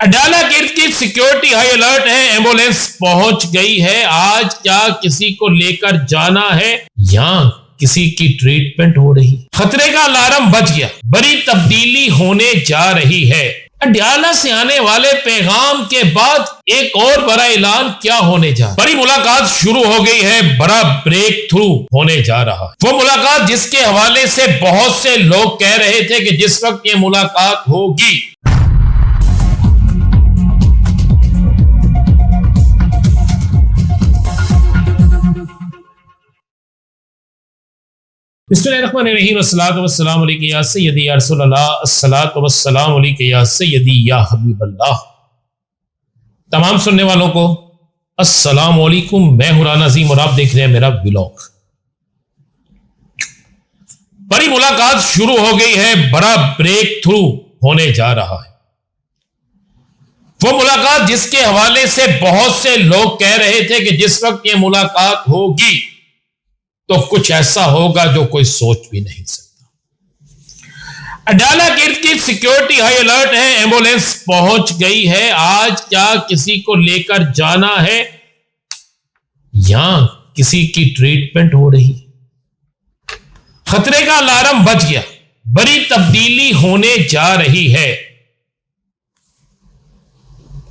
اڈیالہ گرد کی security high alert ہے، ایمبولینس پہنچ گئی ہے، آج کیا کسی کو لے کر جانا ہے یا کسی کی ٹریٹمنٹ ہو رہی؟ خطرے کا الارم بج گیا، بڑی تبدیلی ہونے جا رہی ہے۔ اڈیالہ سے آنے والے پیغام کے بعد ایک اور بڑا اعلان کیا ہونے جا رہا ہے؟ بڑی ملاقات شروع ہو گئی ہے، بڑا بریک تھرو ہونے جا رہا ہے۔ وہ ملاقات جس کے حوالے سے بہت سے لوگ کہہ رہے تھے کہ جس وقت یہ ملاقات ہوگی بسم اللہ الرحمن الرحیم، الصلاۃ والسلام علیک یا سیدی یا رسول اللہ، الصلاۃ والسلام علیک یا سیدی یا حبیب اللہ۔ تمام سننے والوں کو السلام علیکم، میں ہوں رانا عظیم اور آپ دیکھ رہے ہیں میرا ولاگ۔ بڑی ملاقات شروع ہو گئی ہے، بڑا بریک تھرو ہونے جا رہا ہے۔ وہ ملاقات جس کے حوالے سے بہت سے لوگ کہہ رہے تھے کہ جس وقت یہ ملاقات ہوگی تو کچھ ایسا ہوگا جو کوئی سوچ بھی نہیں سکتا۔ اڈیالہ گرد کی سیکیورٹی ہائی الرٹ ہے، ایمبولینس پہنچ گئی ہے، آج کیا کسی کو لے کر جانا ہے یا کسی کی ٹریٹمنٹ ہو رہی؟ خطرے کا الارم بج گیا، بڑی تبدیلی ہونے جا رہی ہے۔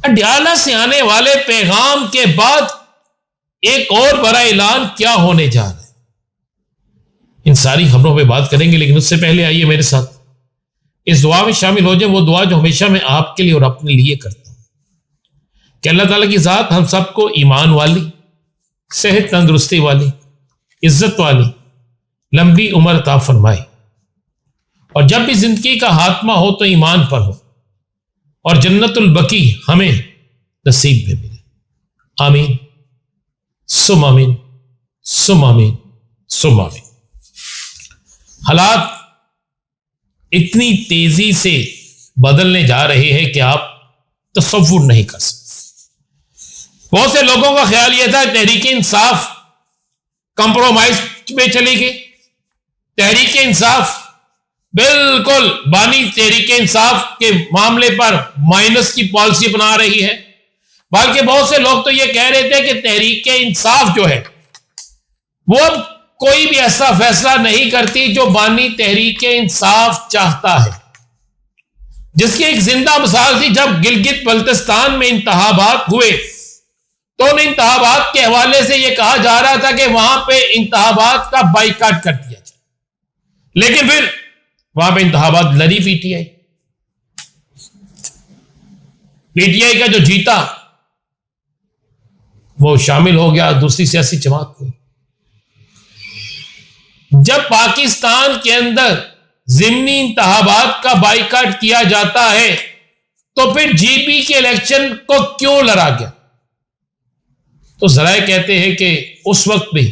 اڈیالہ سے آنے والے پیغام کے بعد ایک اور بڑا اعلان کیا ہونے جا رہا ہے؟ ان ساری خبروں پہ بات کریں گے، لیکن اس سے پہلے آئیے میرے ساتھ اس دعا میں شامل ہو جائیں، وہ دعا جو ہمیشہ میں آپ کے لیے اور اپنے لیے کرتا ہوں کہ اللہ تعالیٰ کی ذات ہم سب کو ایمان والی، صحت تندرستی والی، عزت والی لمبی عمر عطا فرمائے، اور جب بھی زندگی کا خاتمہ ہو تو ایمان پر ہو، اور جنت البقیع ہمیں نصیب میں ملے۔ آمین سم آمین سم آمین سم آمین۔ حالات اتنی تیزی سے بدلنے جا رہے ہیں کہ آپ تصور نہیں کر سکتے۔ بہت سے لوگوں کا خیال یہ تھا تحریک انصاف کمپرومائز میں چلی گئی، تحریک انصاف بالکل بانی تحریک انصاف کے معاملے پر مائنس کی پالیسی بنا رہی ہے، بلکہ بہت سے لوگ تو یہ کہہ رہے تھے کہ تحریک انصاف جو ہے وہ اب کوئی بھی ایسا فیصلہ نہیں کرتی جو بانی تحریک انصاف چاہتا ہے، جس کی ایک زندہ مثال تھی جب گلگت بلتستان میں انتخابات ہوئے تو ان انتخابات کے حوالے سے یہ کہا جا رہا تھا کہ وہاں پہ انتخابات کا بائیکاٹ کر دیا جائے، لیکن پھر وہاں پہ انتخابات لڑی پی ٹی آئی کا جو جیتا وہ شامل ہو گیا دوسری سیاسی جماعت میں۔ جب پاکستان کے اندر ضمنی انتخابات کا بائیکاٹ کیا جاتا ہے تو پھر جی پی کے الیکشن کو کیوں لڑا گیا؟ تو ذرائع کہتے ہیں کہ اس وقت بھی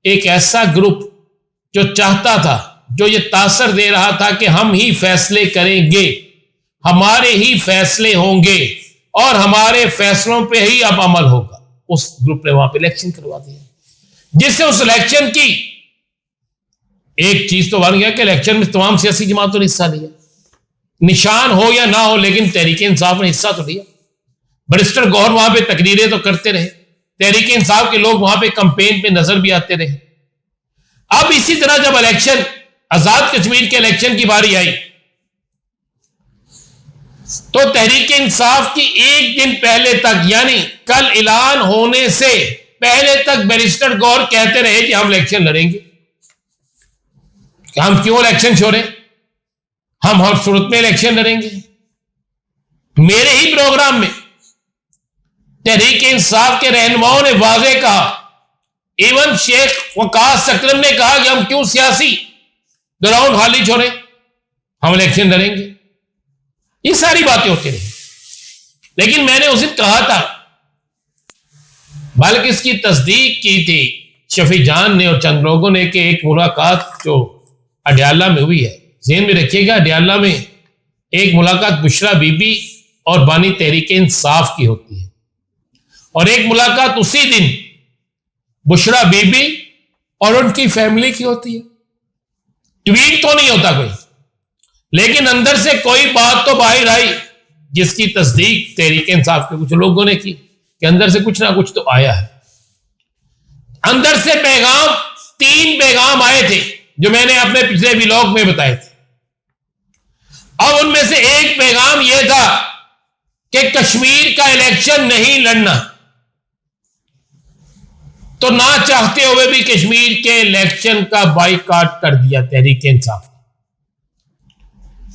ایک ایسا گروپ جو چاہتا تھا، جو یہ تاثر دے رہا تھا کہ ہم ہی فیصلے کریں گے، ہمارے ہی فیصلے ہوں گے اور ہمارے فیصلوں پہ ہی اب عمل ہوگا، اس گروپ نے وہاں پہ الیکشن کروا دیا، جس سے اس الیکشن کی ایک چیز تو بن گیا کہ الیکشن میں تمام سیاسی جماعتوں نے حصہ لیا، نشان ہو یا نہ ہو لیکن تحریک انصاف نے حصہ تو لیا۔ بریسٹر گوہر وہاں پہ تقریریں تو کرتے رہے، تحریک انصاف کے لوگ وہاں پہ کمپین پہ نظر بھی آتے رہے۔ اب اسی طرح جب الیکشن آزاد کشمیر کے الیکشن کی باری آئی تو تحریک انصاف کی ایک دن پہلے تک، یعنی کل اعلان ہونے سے پہلے تک بیرسٹر گوہر کہتے رہے کہ ہم الیکشن لڑیں گے، کہ ہم کیوں الیکشن چھوڑیں، ہم ہر صورت میں الیکشن لڑیں گے۔ میرے ہی پروگرام میں تحریک انصاف کے رہنماؤں نے واضح کہا، ایون شیخ وقاص اکرم نے کہا کہ ہم کیوں سیاسی گراؤنڈ خالی چھوڑیں، ہم الیکشن لڑیں گے۔ یہ ساری باتیں ہوتی رہی، لیکن میں نے اس دن کہا تھا، بلکہ اس کی تصدیق کی تھی شفیع جان نے اور چند لوگوں نے، کہ ایک ملاقات جو اڈیالہ میں ہوئی ہے، ذہن میں رکھیے گا، اڈیالہ میں ایک ملاقات بشرا بی بی اور بانی تحریک انصاف کی ہوتی ہے، اور ایک ملاقات اسی دن بشرا بی بی اور ان کی فیملی کی ہوتی ہے۔ ٹویٹ تو نہیں ہوتا کوئی، لیکن اندر سے کوئی بات تو باہر آئی جس کی تصدیق تحریک انصاف کے کچھ لوگوں نے کی کہ اندر سے کچھ نہ کچھ تو آیا ہے. اندر سے پیغام 3 پیغام آئے تھے جو میں نے اپنے پچھلے ولاگ میں بتائے تھے. اب ان میں سے ایک پیغام یہ تھا کہ کشمیر کا الیکشن نہیں لڑنا، تو نہ چاہتے ہوئے بھی کشمیر کے الیکشن کا بائیکاٹ کر دیا تحریک انصاف.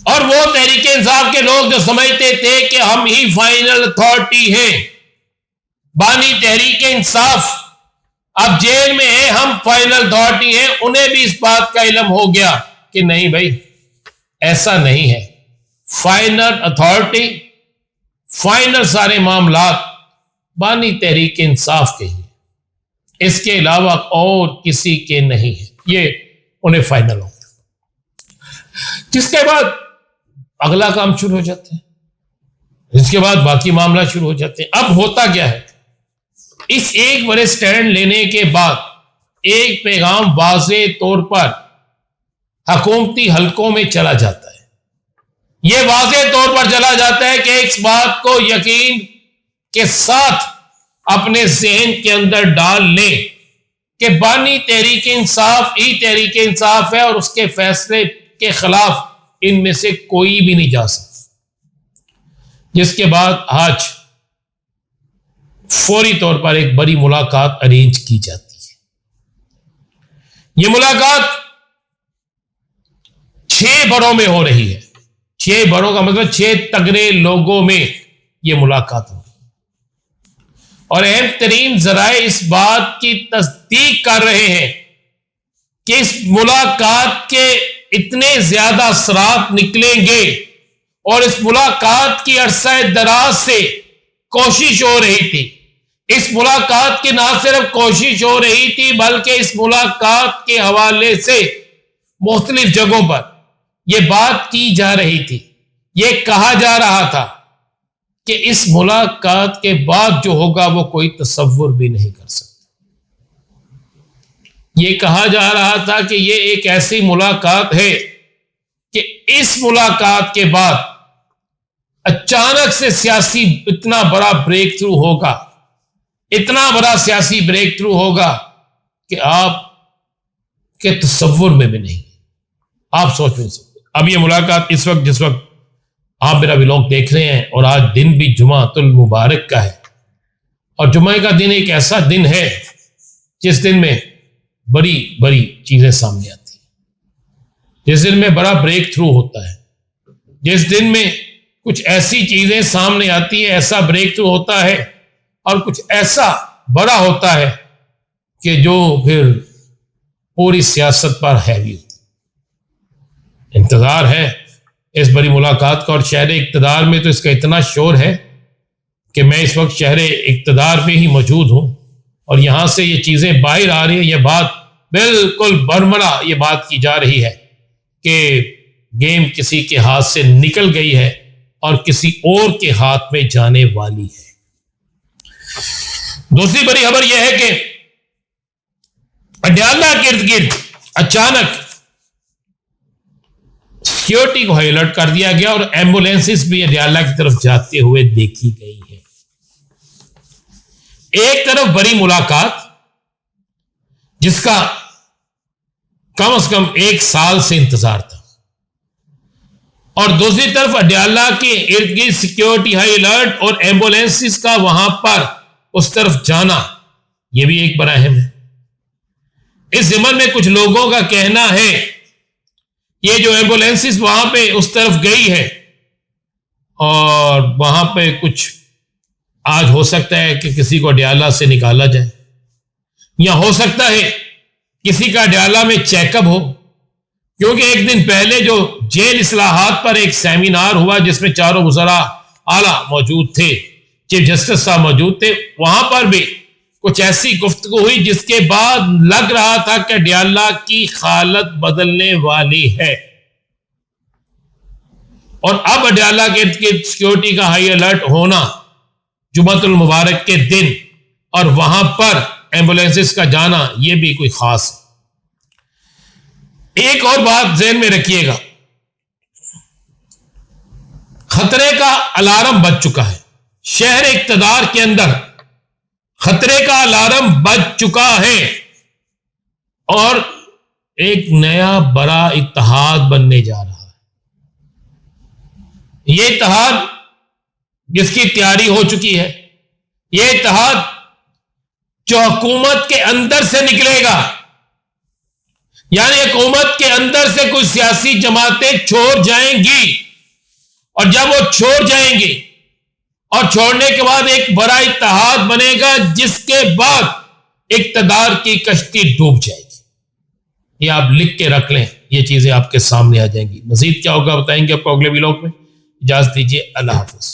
اور وہ تحریک انصاف کے لوگ جو سمجھتے تھے کہ ہم ہی فائنل اتھارٹی ہیں، بانی تحریک انصاف اب جیل میں ہیں، ہم فائنل اتھارٹی ہیں، انہیں بھی اس بات کا علم ہو گیا کہ نہیں بھائی ایسا نہیں ہے. فائنل اتھارٹی، فائنل سارے معاملات بانی تحریک انصاف کے ہی، اس کے علاوہ اور کسی کے نہیں ہے. یہ انہیں فائنل ہو گیا. جس کے بعد اگلا کام شروع ہو جاتے ہیں، اس کے بعد باقی معاملات شروع ہو جاتے ہیں. اب ہوتا کیا ہے، اس ایک بڑے سٹینڈ لینے کے بعد ایک پیغام واضح طور پر حکومتی حلقوں میں چلا جاتا ہے. یہ واضح طور پر چلا جاتا ہے کہ اس بات کو یقین کے ساتھ اپنے ذہن کے اندر ڈال لیں کہ بانی تحریک انصاف ہی تحریک انصاف ہے اور اس کے فیصلے کے خلاف ان میں سے کوئی بھی نہیں جا سکتا. جس کے بعد آج فوری طور پر ایک بڑی ملاقات ارینج کی جاتی ہے. یہ ملاقات 6 بڑوں میں ہو رہی ہے. 6 بڑوں کا مطلب 6 تگڑے لوگوں میں یہ ملاقات ہو رہی ہے. اور اہم ترین ذرائع اس بات کی تصدیق کر رہے ہیں کہ اس ملاقات کے اتنے زیادہ اثرات نکلیں گے، اور اس ملاقات کی عرصہ دراز سے کوشش ہو رہی تھی. اس ملاقات کی نہ صرف کوشش ہو رہی تھی بلکہ اس ملاقات کے حوالے سے مختلف جگہوں پر یہ بات کی جا رہی تھی. یہ کہا جا رہا تھا کہ اس ملاقات کے بعد جو ہوگا وہ کوئی تصور بھی نہیں کر سکتا. یہ کہا جا رہا تھا کہ یہ ایک ایسی ملاقات ہے کہ اس ملاقات کے بعد اچانک سے سیاسی اتنا بڑا بریک تھرو ہوگا، اتنا بڑا سیاسی بریک تھرو ہوگا کہ آپ کے تصور میں بھی نہیں، آپ سوچ نہیں سکتے. اب یہ ملاقات اس وقت جس وقت آپ میرا ولاگ دیکھ رہے ہیں، اور آج دن بھی جمعۃ المبارک کا ہے، اور جمعہ کا دن ایک ایسا دن ہے جس دن میں بڑی بڑی چیزیں سامنے آتی ہیں، جس دن میں بڑا بریک تھرو ہوتا ہے، جس دن میں کچھ ایسی چیزیں سامنے آتی ہیں، ایسا بریک تھرو ہوتا ہے اور کچھ ایسا بڑا ہوتا ہے کہ جو پھر پوری سیاست پر ہیوی ہوتی ہے. انتظار ہے اس بڑی ملاقات کا، اور شہر اقتدار میں تو اس کا اتنا شور ہے کہ میں اس وقت شہر اقتدار میں ہی موجود ہوں، اور یہاں سے یہ چیزیں باہر آ رہی ہیں. یہ بات بالکل برملا یہ بات کی جا رہی ہے کہ گیم کسی کے ہاتھ سے نکل گئی ہے اور کسی اور کے ہاتھ میں جانے والی ہے. دوسری بڑی خبر یہ ہے کہ اڈیالہ کے ارد گرد اچانک سیکورٹی کو ہائی الرٹ کر دیا گیا، اور ایمبولینسز بھی اڈیالہ کی طرف جاتے ہوئے دیکھی گئی ہے. ایک طرف بڑی ملاقات جس کا کم از کم 1 سال سے انتظار تھا، اور دوسری طرف اڈیالہ کے ارد گرد سیکورٹی ہائی الرٹ اور ایمبولینسز کا وہاں پر اس طرف جانا، یہ بھی ایک بڑا اہم ہے. اس ضمن میں کچھ لوگوں کا کہنا ہے یہ جو ایمبولینسز وہاں پہ اس طرف گئی ہے، اور وہاں پہ کچھ آج ہو سکتا ہے کہ کسی کو اڈیالہ سے نکالا جائے، یا ہو سکتا ہے کسی کا اڈیالہ میں چیک اپ ہو، کیونکہ ایک دن پہلے جو جیل اصلاحات پر ایک سیمینار ہوا جس میں 4 وزراء اعلیٰ موجود تھے، چیف جسٹس صاحب موجود تھے، وہاں پر بھی کچھ ایسی گفتگو ہوئی جس کے بعد لگ رہا تھا کہ اڈیالہ کی حالت بدلنے والی ہے. اور اب اڈیالہ کے ارد گرد سیکورٹی کا ہائی الرٹ ہونا جمعۃ المبارک کے دن، اور وہاں پر ایمبولینسز کا جانا، یہ بھی کوئی خاص ہے. ایک اور بات ذہن میں رکھیے گا، خطرے کا الارم بج چکا ہے، شہر اقتدار کے اندر خطرے کا الارم بج چکا ہے، اور ایک نیا بڑا اتحاد بننے جا رہا ہے۔ یہ اتحاد جس کی تیاری ہو چکی ہے، یہ اتحاد جو حکومت کے اندر سے نکلے گا، یعنی حکومت کے اندر سے کچھ سیاسی جماعتیں چھوڑ جائیں گی، اور جب وہ چھوڑ جائیں گے اور چھوڑنے کے بعد ایک بڑا اتحاد بنے گا، جس کے بعد اقتدار کی کشتی ڈوب جائے گی۔ یہ آپ لکھ کے رکھ لیں، یہ چیزیں آپ کے سامنے آ جائیں گی۔ مزید کیا ہوگا بتائیں گے آپ کو اگلے ویلاگ میں۔ اجازت دیجیے، اللہ حافظ۔